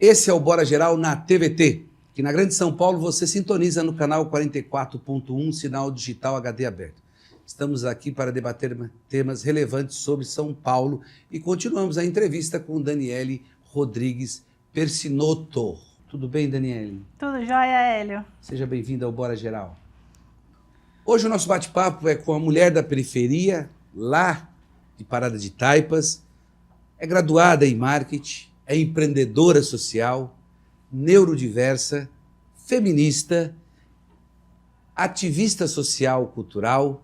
Esse é o Bora Geral na TVT, que na Grande São Paulo você sintoniza no canal 44.1, sinal digital HD aberto. Estamos aqui para debater temas relevantes sobre São Paulo e continuamos a entrevista com Daniele Rodrigues Persinotto. Tudo bem, Daniele? Tudo jóia, Hélio. Seja bem-vinda ao Bora Geral. Hoje o nosso bate-papo é com a mulher da periferia, lá de Parada de Taipas. É graduada em marketing, é empreendedora social, neurodiversa, feminista, ativista social cultural,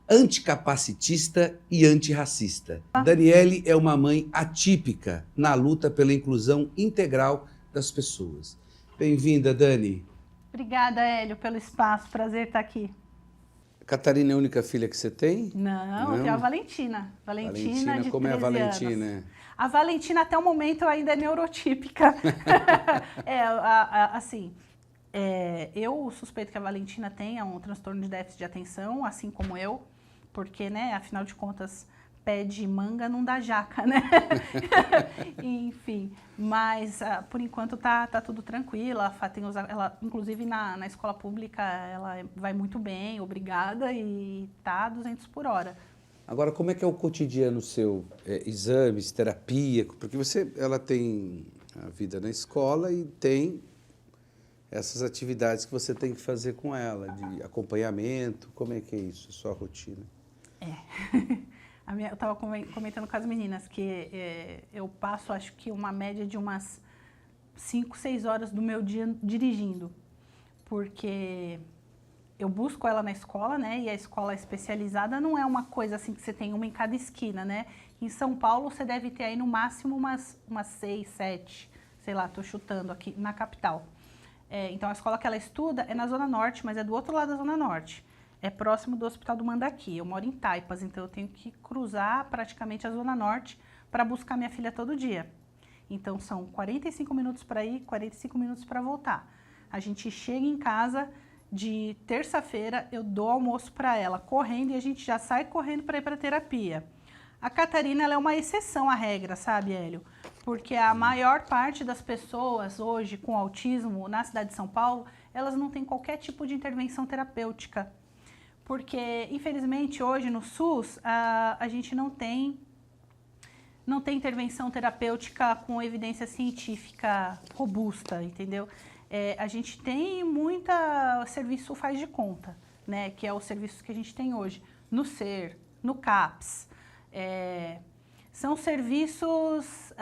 anticapacitista e antirracista. Daniele é uma mãe atípica na luta pela inclusão integral das pessoas. Bem-vinda, Dani. Obrigada, Hélio, pelo espaço. Prazer estar aqui. Catarina é a única filha que você tem? Não, eu tenho a Valentina. Valentina de como é a 13 Valentina? anos. A Valentina, até o momento, ainda é neurotípica. Eu suspeito que a Valentina tenha um transtorno de déficit de atenção, assim como eu, porque, né, afinal de contas, pé de manga não dá jaca, né? Enfim, mas por enquanto tá tudo tranquilo. Ela, inclusive na escola pública, ela vai muito bem, obrigada, e tá 200 por hora. Agora, como é que é o cotidiano seu? Exames, terapia? Porque ela tem a vida na escola e tem essas atividades que você tem que fazer com ela, de acompanhamento. Como é que é isso, a sua rotina? Eu estava comentando com as meninas que eu passo, acho que uma média de umas 5, 6 horas do meu dia dirigindo, porque eu busco ela na escola, né? E a escola especializada não é uma coisa assim que você tem uma em cada esquina, né? Em São Paulo você deve ter aí no máximo umas 6, 7, sei lá, tô chutando aqui na capital. Então a escola que ela estuda é na Zona Norte, mas é do outro lado da Zona Norte. É próximo do Hospital do Mandaki. Eu moro em Taipas, então eu tenho que cruzar praticamente a Zona Norte para buscar minha filha todo dia. Então são 45 minutos para ir, 45 minutos para voltar. A gente chega em casa de terça-feira, eu dou almoço para ela correndo e a gente já sai correndo para ir para terapia. A Catarina, ela é uma exceção à regra, sabe, Hélio? Porque a maior parte das pessoas hoje com autismo na cidade de São Paulo, elas não têm qualquer tipo de intervenção terapêutica. Porque, infelizmente, hoje no SUS, a gente não tem intervenção terapêutica com evidência científica robusta, entendeu? A gente tem muita serviço faz de conta, né? Que é o serviço que a gente tem hoje no SER, no CAPS. São serviços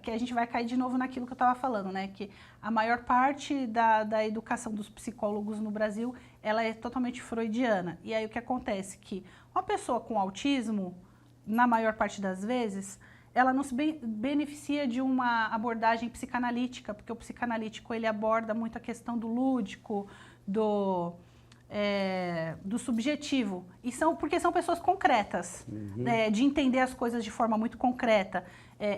que a gente vai cair de novo naquilo que eu estava falando, né? Que a maior parte da educação dos psicólogos no Brasil, ela é totalmente freudiana. E aí o que acontece? Que uma pessoa com autismo, na maior parte das vezes, ela não se beneficia de uma abordagem psicanalítica, porque o psicanalítico ele aborda muito a questão do lúdico, do subjetivo, porque são pessoas concretas, de entender as coisas de forma muito concreta.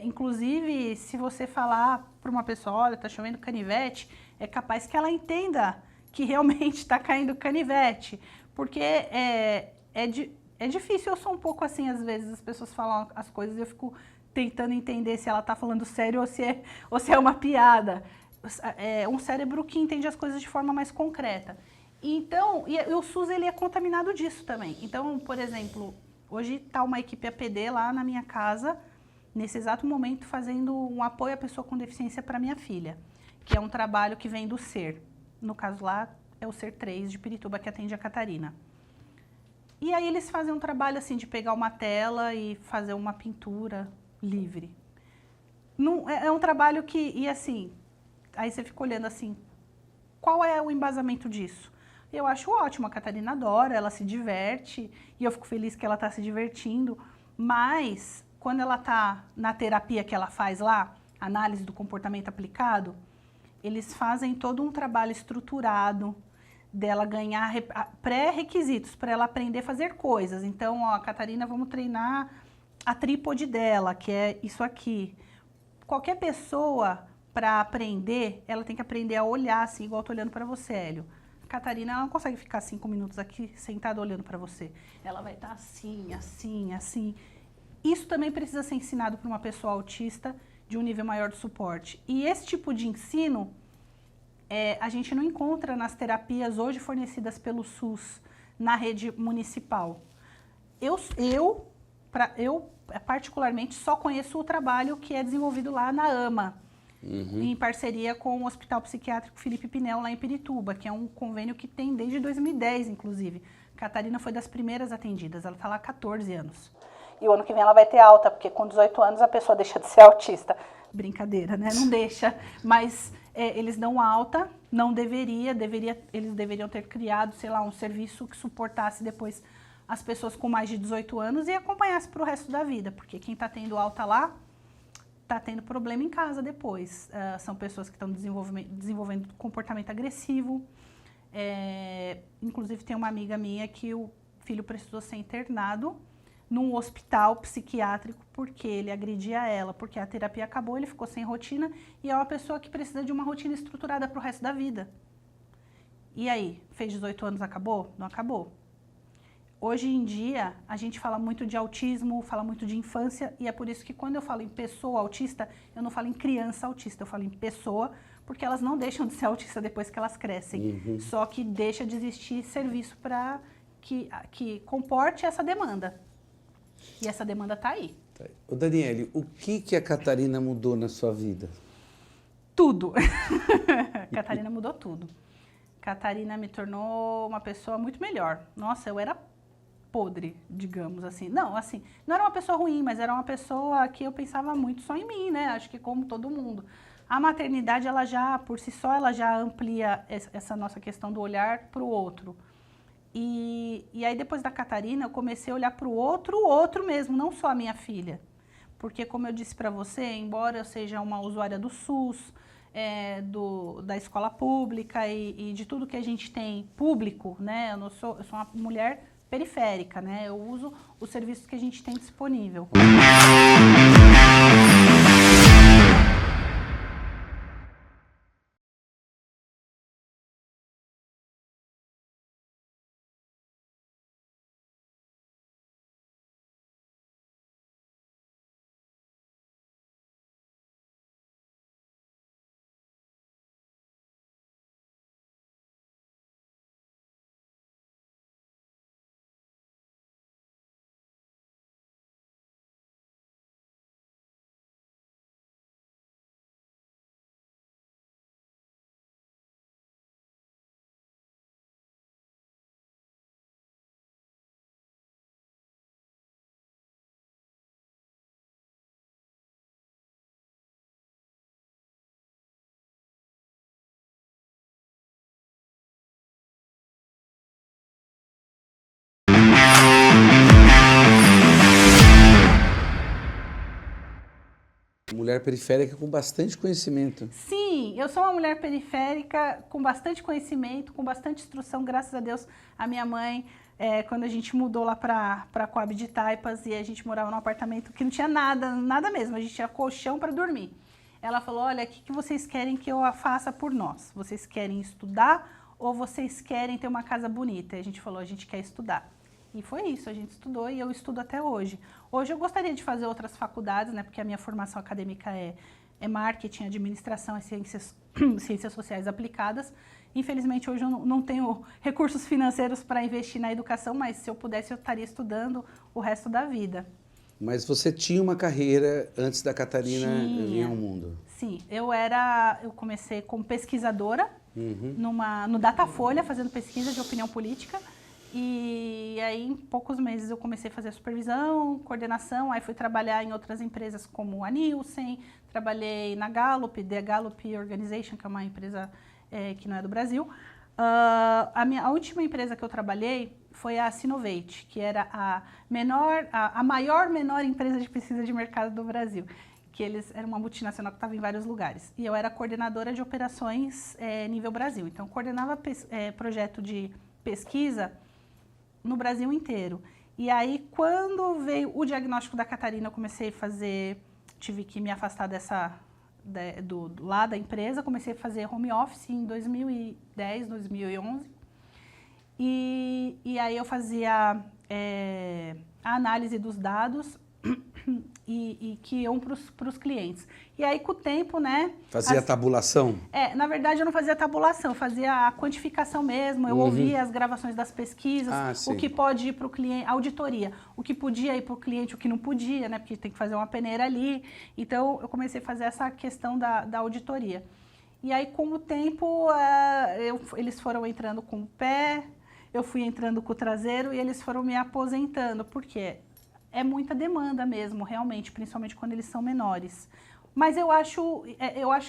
Inclusive, se você falar para uma pessoa, olha, está chovendo canivete, é capaz que ela entenda que realmente está caindo canivete, porque é difícil. Eu sou um pouco assim, às vezes as pessoas falam as coisas e eu fico tentando entender se ela está falando sério ou se é uma piada. Um cérebro que entende as coisas de forma mais concreta. Então, e o SUS ele é contaminado disso também. Então, por exemplo, hoje está uma equipe APD lá na minha casa, nesse exato momento, fazendo um apoio à pessoa com deficiência para minha filha, que é um trabalho que vem do SER. No caso lá, é o SER 3 de Pirituba, que atende a Catarina. E aí eles fazem um trabalho assim de pegar uma tela e fazer uma pintura livre. É um trabalho que, e assim, aí você fica olhando assim, qual é o embasamento disso? Eu acho ótimo, a Catarina adora, ela se diverte, e eu fico feliz que ela está se divertindo, mas quando ela está na terapia que ela faz lá, análise do comportamento aplicado, eles fazem todo um trabalho estruturado dela ganhar pré-requisitos para ela aprender a fazer coisas. Então, ó, Catarina, vamos treinar a trípode dela, que é isso aqui. Qualquer pessoa, para aprender, ela tem que aprender a olhar assim, igual eu tô olhando para você, Hélio. A Catarina, ela não consegue ficar 5 minutos aqui sentada olhando para você. Ela vai estar assim, assim, assim. Isso também precisa ser ensinado para uma pessoa autista de um nível maior de suporte. E esse tipo de ensino a gente não encontra nas terapias hoje fornecidas pelo SUS na rede municipal. Eu particularmente só conheço o trabalho que é desenvolvido lá na AMA, em parceria com o Hospital Psiquiátrico Felipe Pinel, lá em Pirituba, que é um convênio que tem desde 2010, inclusive. Catarina foi das primeiras atendidas, ela está lá há 14 anos. E o ano que vem ela vai ter alta, porque com 18 anos a pessoa deixa de ser autista. Brincadeira, né? Não deixa, mas eles dão alta, não eles deveriam ter criado, sei lá, um serviço que suportasse depois as pessoas com mais de 18 anos e acompanhasse para o resto da vida, porque quem está tendo alta lá está tendo problema em casa depois. São pessoas que estão desenvolvendo comportamento agressivo. Inclusive tem uma amiga minha que o filho precisou ser internado num hospital psiquiátrico porque ele agredia ela, porque a terapia acabou, ele ficou sem rotina e é uma pessoa que precisa de uma rotina estruturada para o resto da vida. E aí, fez 18 anos, acabou? Não acabou. Hoje em dia, a gente fala muito de autismo, fala muito de infância, e é por isso que quando eu falo em pessoa autista, eu não falo em criança autista, eu falo em pessoa, porque elas não deixam de ser autistas depois que elas crescem. Só que deixa de existir serviço para que comporte essa demanda. E essa demanda está aí. Ô Daniele, o que a Catarina mudou na sua vida? Tudo. Catarina mudou tudo. Catarina me tornou uma pessoa muito melhor. Nossa, eu era podre, digamos assim. Não, assim, não era uma pessoa ruim, mas era uma pessoa que eu pensava muito só em mim, né? Acho que como todo mundo. A maternidade, ela já, por si só, ela já amplia essa nossa questão do olhar para o outro. E aí, depois da Catarina, eu comecei a olhar para o outro mesmo, não só a minha filha. Porque, como eu disse para você, embora eu seja uma usuária do SUS, da escola pública e de tudo que a gente tem público, né? Eu sou uma mulher periférica, né? Eu uso os serviços que a gente tem disponível. Mulher periférica com bastante conhecimento. Sim, eu sou uma mulher periférica com bastante conhecimento, com bastante instrução, graças a Deus. A minha mãe, quando a gente mudou lá para Coab de Taipas e a gente morava num apartamento que não tinha nada mesmo, a gente tinha colchão para dormir. Ela falou, olha, o que vocês querem que eu faça por nós? Vocês querem estudar ou vocês querem ter uma casa bonita? E a gente falou, a gente quer estudar. E foi isso, a gente estudou e eu estudo até hoje. Hoje eu gostaria de fazer outras faculdades, né, porque a minha formação acadêmica é marketing, administração e ciências sociais aplicadas. Infelizmente, hoje eu não tenho recursos financeiros para investir na educação, mas se eu pudesse, eu estaria estudando o resto da vida. Mas você tinha uma carreira antes da Catarina vir ao mundo? Sim, eu comecei como pesquisadora no Datafolha, fazendo pesquisa de opinião política. E aí, em poucos meses, eu comecei a fazer supervisão, coordenação, aí fui trabalhar em outras empresas como a Nielsen, trabalhei na Gallup, The Gallup Organization, que é uma empresa que não é do Brasil. A última empresa que eu trabalhei foi a Sinovate, que era a maior empresa de pesquisa de mercado do Brasil, que eles eram uma multinacional que estava em vários lugares. E eu era coordenadora de operações nível Brasil, então coordenava projeto de pesquisa no Brasil inteiro. E aí, quando veio o diagnóstico da Catarina, eu tive que me afastar lá da empresa, comecei a fazer home office em 2010, 2011. E aí eu fazia a análise dos dados e que iam para os clientes. E aí, com o tempo, né... Fazia a tabulação? Na verdade, eu não fazia tabulação, eu fazia a quantificação mesmo, eu ouvia as gravações das pesquisas, o que pode ir para o cliente, auditoria, o que podia ir para o cliente, o que não podia, né? Porque tem que fazer uma peneira ali. Então, eu comecei a fazer essa questão da auditoria. E aí, com o tempo, eles foram entrando com o pé, eu fui entrando com o traseiro e eles foram me aposentando, porque é muita demanda mesmo, realmente, principalmente quando eles são menores. Mas eu acho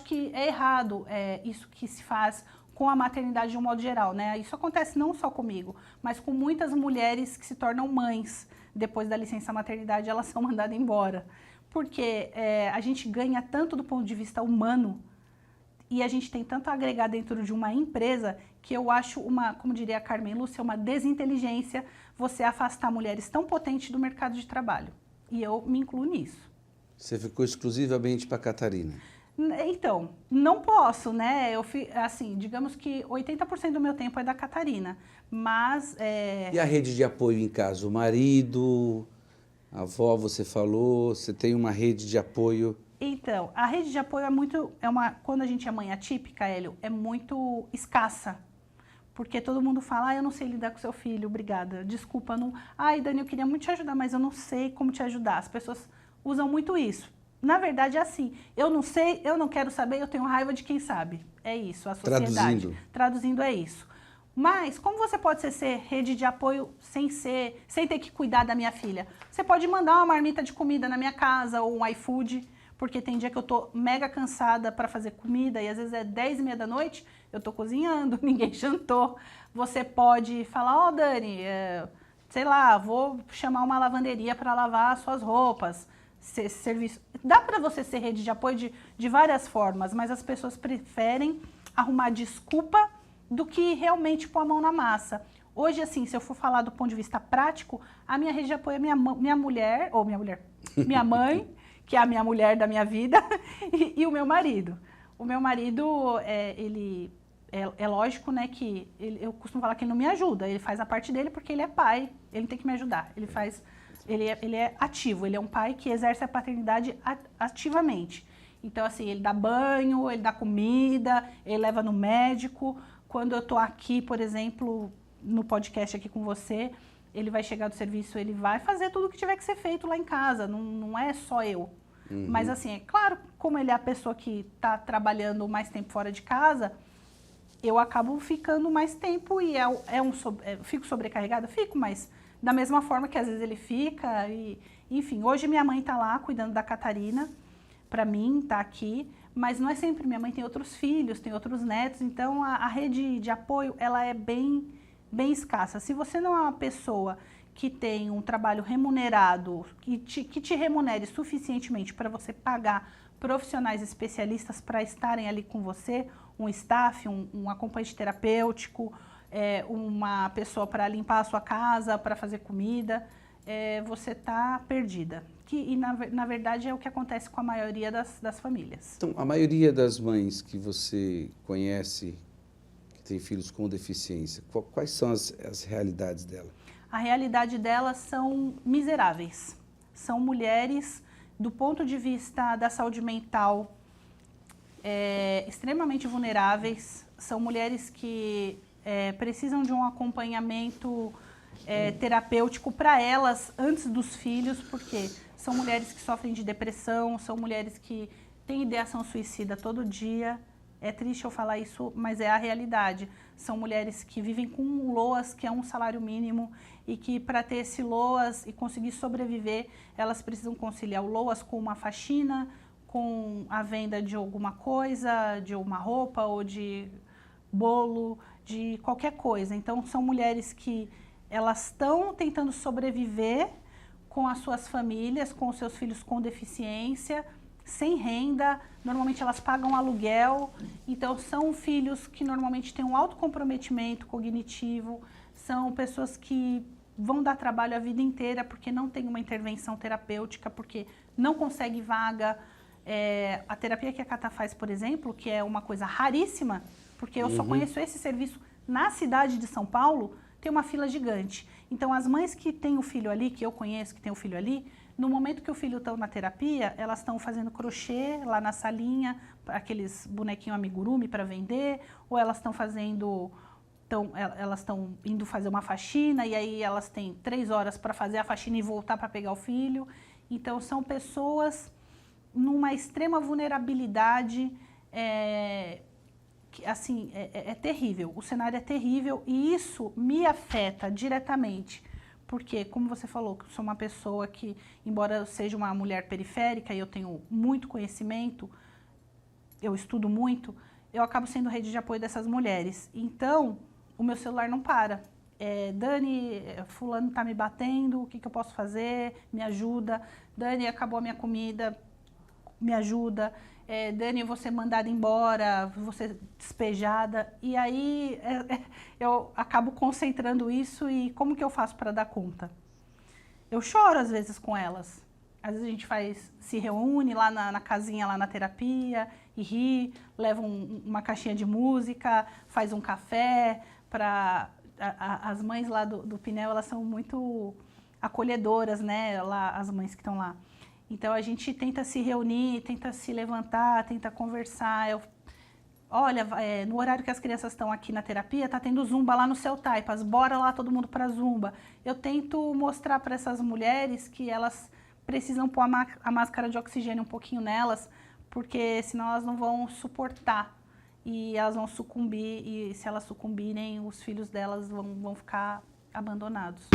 que é errado isso que se faz com a maternidade de um modo geral, né? Isso acontece não só comigo, mas com muitas mulheres que se tornam mães. Depois da licença maternidade, elas são mandadas embora. Porque a gente ganha tanto do ponto de vista humano e a gente tem tanto a agregar dentro de uma empresa que eu acho como diria a Carmen Lúcia, uma desinteligência você afastar mulheres tão potentes do mercado de trabalho. E eu me incluo nisso. Você ficou exclusivamente para Catarina? Então, não posso, né? Assim, digamos que 80% do meu tempo é da Catarina, mas... E a rede de apoio em casa? O marido, a avó, você falou, você tem uma rede de apoio... Então, a rede de apoio quando a gente é mãe atípica, Hélio, é muito escassa. Porque todo mundo fala, eu não sei lidar com seu filho, obrigada, desculpa, não... Ai, Dani, eu queria muito te ajudar, mas eu não sei como te ajudar. As pessoas usam muito isso. Na verdade, é assim, eu não sei, eu não quero saber, eu tenho raiva de quem sabe. É isso, a sociedade. Traduzindo é isso. Mas, como você pode ser rede de apoio sem ter que cuidar da minha filha? Você pode mandar uma marmita de comida na minha casa, ou um iFood, porque tem dia que eu tô mega cansada para fazer comida, e às vezes é 10h30 da noite, eu tô cozinhando, ninguém jantou. Você pode falar, Dani, sei lá, vou chamar uma lavanderia para lavar as suas roupas. Serviço. Dá para você ser rede de apoio de várias formas, mas as pessoas preferem arrumar desculpa do que realmente pôr a mão na massa. Hoje, assim, se eu for falar do ponto de vista prático, a minha rede de apoio é minha mãe, que é a minha mulher da minha vida, e o meu marido. O meu marido, é lógico, né, que eu costumo falar que ele não me ajuda, ele faz a parte dele porque ele é pai, ele não tem que me ajudar, ele é ativo, ele é um pai que exerce a paternidade ativamente. Então, assim, ele dá banho, ele dá comida, ele leva no médico. Quando eu tô aqui, por exemplo, no podcast aqui com você, ele vai chegar do serviço, ele vai fazer tudo o que tiver que ser feito lá em casa, não é só eu. Mas, assim, é claro, como ele é a pessoa que está trabalhando mais tempo fora de casa, eu acabo ficando mais tempo e fico sobrecarregada? Fico, mas da mesma forma que às vezes ele fica. Enfim, hoje minha mãe está lá cuidando da Catarina, para mim, está aqui, mas não é sempre. Minha mãe tem outros filhos, tem outros netos, então a rede de apoio ela é bem escassa. Se você não é uma pessoa que tem um trabalho remunerado, que te remunere suficientemente para você pagar profissionais especialistas para estarem ali com você, um staff, um acompanhante terapêutico, uma pessoa para limpar a sua casa, para fazer comida, você está perdida. Na verdade, é o que acontece com a maioria das famílias. Então, a maioria das mães que você conhece, que tem filhos com deficiência, quais são as realidades dela? A realidade delas são miseráveis. São mulheres, do ponto de vista da saúde mental, extremamente vulneráveis. São mulheres que precisam de um acompanhamento terapêutico para elas antes dos filhos, porque são mulheres que sofrem de depressão, são mulheres que têm ideação suicida todo dia. É triste eu falar isso, mas é a realidade. São mulheres que vivem com um LOAS, que é um salário mínimo, e que para ter esse LOAS e conseguir sobreviver, elas precisam conciliar o LOAS com uma faxina, com a venda de alguma coisa, de uma roupa ou de bolo, de qualquer coisa. Então, são mulheres que elas estão tentando sobreviver com as suas famílias, com os seus filhos com deficiência, sem renda, normalmente elas pagam aluguel, então são filhos que normalmente têm um alto comprometimento cognitivo, são pessoas que vão dar trabalho a vida inteira porque não tem uma intervenção terapêutica, porque não consegue vaga. A terapia que a Cata faz, por exemplo, que é uma coisa raríssima, porque eu só conheço esse serviço na cidade de São Paulo, tem uma fila gigante. Então, as mães que têm o filho ali, que eu conheço, que têm o filho ali, No momento que o filho está na terapia, elas estão fazendo crochê lá na salinha, aqueles bonequinhos amigurumi para vender, ou elas estão fazendo... Então, elas estão indo fazer uma faxina e aí elas têm 3 horas para fazer a faxina e voltar para pegar o filho. Então, são pessoas numa extrema vulnerabilidade, que, assim, é terrível. O cenário é terrível e isso me afeta diretamente. Porque, como você falou, eu sou uma pessoa que, embora eu seja uma mulher periférica e eu tenho muito conhecimento, eu estudo muito, eu acabo sendo rede de apoio dessas mulheres. Então, o meu celular não para. Dani, fulano tá me batendo, o que eu posso fazer? Me ajuda. Dani, acabou a minha comida, me ajuda. Dani, eu vou ser mandada embora, vou ser despejada. E aí eu acabo concentrando isso e como que eu faço para dar conta? Eu choro às vezes com elas. Às vezes a gente se reúne lá na casinha, lá na terapia, e ri, leva uma caixinha de música, faz um café. As mães lá do Pinel, elas são muito acolhedoras, né? Lá, as mães que estão lá. Então a gente tenta se reunir, tenta se levantar, tenta conversar. Olha, no horário que as crianças estão aqui na terapia, tá tendo zumba lá no Céu Taipas, bora lá todo mundo para zumba. Eu tento mostrar para essas mulheres que elas precisam pôr a máscara de oxigênio um pouquinho nelas, porque senão elas não vão suportar e elas vão sucumbir, e se elas sucumbirem, os filhos delas vão ficar abandonados.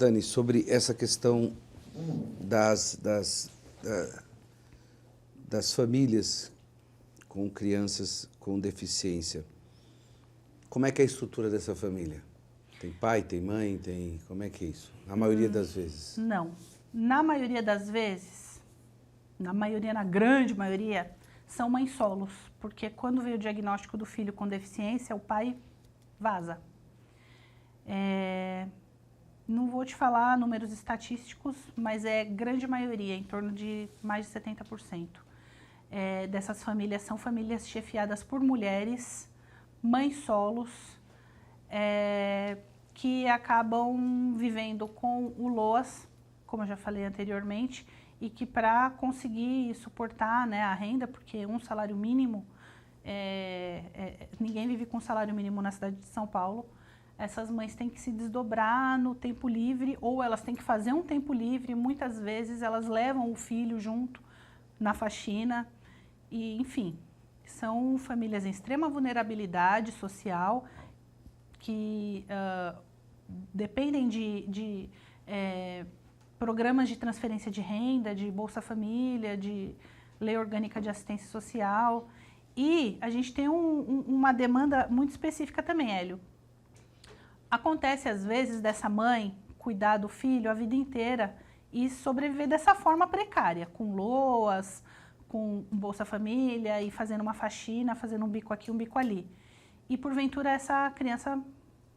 Dani, sobre essa questão das famílias com crianças com deficiência, como é que é a estrutura dessa família? Tem pai, tem mãe, como é que é isso? Na maioria das vezes. Não. Na maioria das vezes, na grande maioria, são mães solos. Porque quando vem o diagnóstico do filho com deficiência, o pai vaza. Não vou te falar números estatísticos, mas é grande maioria, em torno de mais de 70%. Dessas famílias são famílias chefiadas por mulheres, mães solos, que acabam vivendo com o LOAS, como eu já falei anteriormente, e que para conseguir suportar, né, a renda, porque um salário mínimo, ninguém vive com salário mínimo na cidade de São Paulo, essas mães têm que se desdobrar no tempo livre, ou elas têm que fazer um tempo livre, muitas vezes elas levam o filho junto na faxina, e enfim, são famílias em extrema vulnerabilidade social, que dependem de programas de transferência de renda, de Bolsa Família, de Lei Orgânica de Assistência Social. E a gente tem uma demanda muito específica também, Hélio. Acontece, às vezes, dessa mãe cuidar do filho a vida inteira e sobreviver dessa forma precária, com loas, com Bolsa Família e fazendo uma faxina, fazendo um bico aqui, um bico ali. E, porventura, essa criança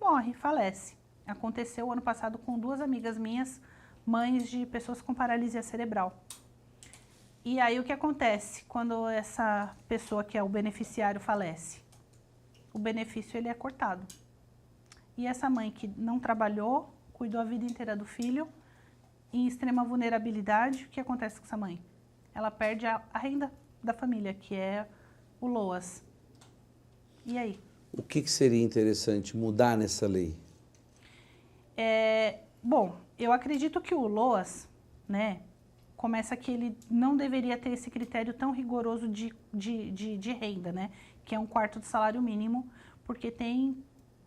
morre, falece. Aconteceu ano passado com 2 amigas minhas, mães de pessoas com paralisia cerebral. E aí o que acontece quando essa pessoa que é o beneficiário falece? O benefício ele é cortado. E essa mãe que não trabalhou, cuidou a vida inteira do filho, em extrema vulnerabilidade, o que acontece com essa mãe? Ela perde a renda da família, que é o LOAS. E aí? O que seria interessante mudar nessa lei? Bom, eu acredito que o LOAS, né, começa que ele não deveria ter esse critério tão rigoroso de renda, né, que é 1/4 do salário mínimo, porque tem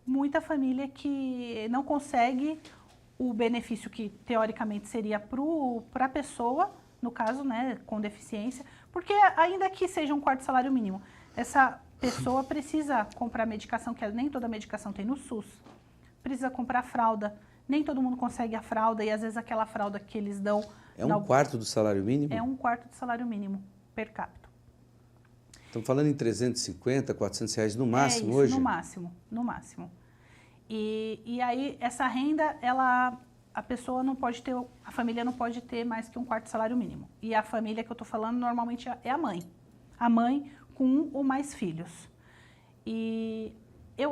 muita família que não consegue o benefício que teoricamente seria para a pessoa, no caso, né, com deficiência, porque ainda que seja 1/4 do salário mínimo, essa pessoa precisa comprar medicação, que nem toda medicação tem no SUS, precisa comprar fralda, nem todo mundo consegue a fralda e às vezes aquela fralda que eles dão... É 1/4 do salário mínimo? É 1/4 do salário mínimo, per capita. Estamos falando em 350, 400 reais no máximo isso, hoje? no máximo, no máximo. E aí, essa renda, a pessoa não pode ter, a família não pode ter mais que 1/4 do salário mínimo. E a família que eu estou falando, normalmente, é a mãe. A mãe com 1 ou mais filhos. E eu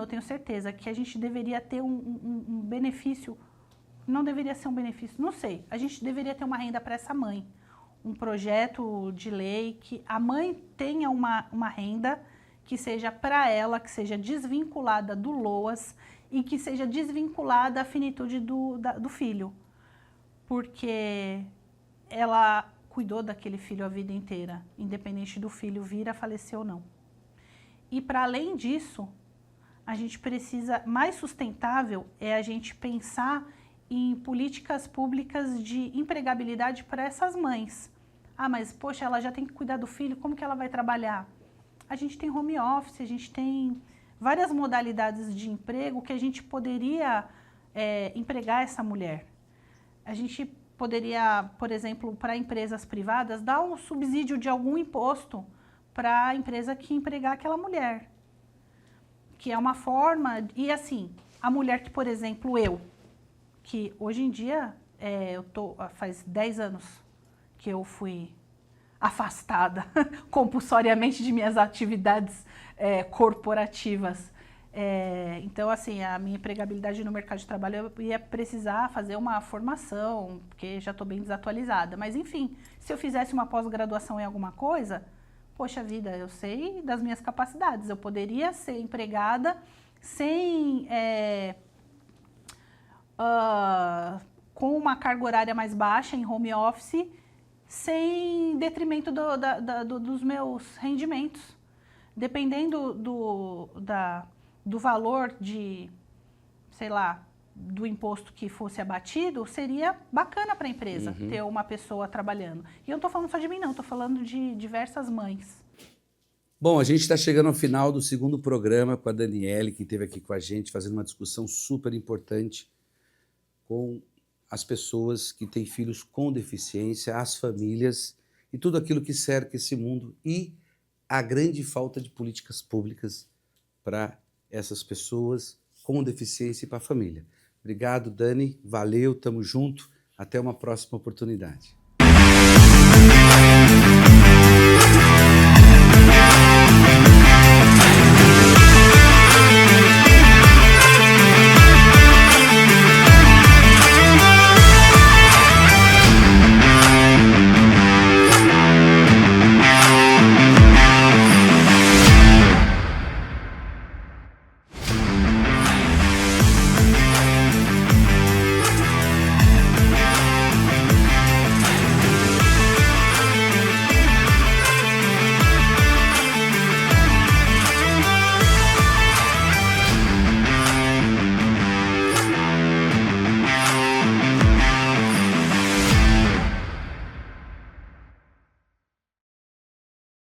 tenho certeza que a gente deveria ter um benefício, não deveria ser um benefício, não sei, a gente deveria ter uma renda para essa mãe. Um projeto de lei que a mãe tenha uma renda que seja para ela, que seja desvinculada do LOAS e que seja desvinculada da finitude do filho. Porque ela cuidou daquele filho a vida inteira, independente do filho vir a falecer ou não. E para além disso, a gente precisa, mais sustentável é a gente pensar em políticas públicas de empregabilidade para essas mães. Ah, mas poxa, ela já tem que cuidar do filho, como que ela vai trabalhar? A gente tem home office, a gente tem várias modalidades de emprego que a gente poderia empregar essa mulher. A gente poderia, por exemplo, para empresas privadas, dar um subsídio de algum imposto para a empresa que empregar aquela mulher. Que é uma forma, e assim, a mulher que, por exemplo, que hoje em dia, faz 10 anos que eu fui afastada compulsoriamente de minhas atividades corporativas. Então, assim, a minha empregabilidade no mercado de trabalho, eu ia precisar fazer uma formação, porque já estou bem desatualizada. Mas, enfim, se eu fizesse uma pós-graduação em alguma coisa, poxa vida, eu sei das minhas capacidades. Eu poderia ser empregada sem... com uma carga horária mais baixa, em home office, sem detrimento dos meus rendimentos. Dependendo do valor sei lá, do imposto que fosse abatido, seria bacana para a empresa ter uma pessoa trabalhando. E eu não estou falando só de mim, não, estou falando de diversas mães. Bom, a gente está chegando ao final do 2º programa com a Daniele, que esteve aqui com a gente, fazendo uma discussão super importante com as pessoas que têm filhos com deficiência, as famílias e tudo aquilo que cerca esse mundo e a grande falta de políticas públicas para essas pessoas com deficiência e para a família. Obrigado, Dani. Valeu, tamo junto. Até uma próxima oportunidade.